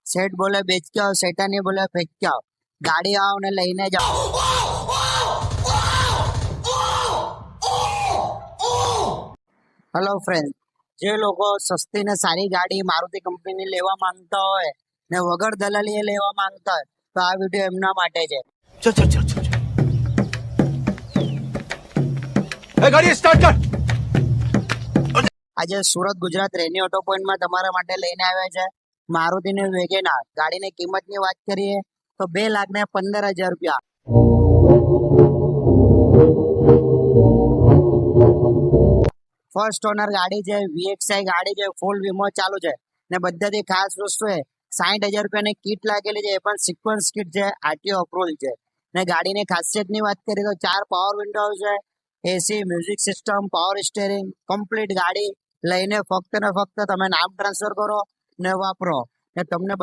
सेठ बोले बेच के आओ, सेठानी बोले फेंक के आओ। गाड़ी आओ ने लईने जाओ। हेलो फ्रेंड, જે લોકો સસ્તી ને સારી ગાડી મારુતિ કંપનીની લેવા માંગતા હોય ને વગર દલાલીએ લેવા માંગતા હોય તો આ વિડિયો એમના માટે છે। चल चल चल चल ए गाड़ी स्टार्ट कर। આજે સુરત ગુજરાત રેની ઓટો પોઈન્ટમાં તમારા માટે લઈને આવ્યા છે મારુતિની વેગેનાર। ગાડીની કિંમતની વાત કરીએ તો 2,15,000 રૂપિયા। फर्स्ट ओनर गाड़ी है, VXI गाड़ी है, फूल वीमो चालू है ने बधाथी खास वस्तु है 60,000 रुपया ने किट लागेली है, पण सीक्वेंस किट है, आरटीओ अप्रूवल है ने गाड़ी ने खासियत की बात करिए तो 4 पावर विंडोज है, AC, music system, power steering, complete गाड़ी लईने फक्त ने फक्त तमे नाम ट्रांसफर करो ने वापरो ने तमने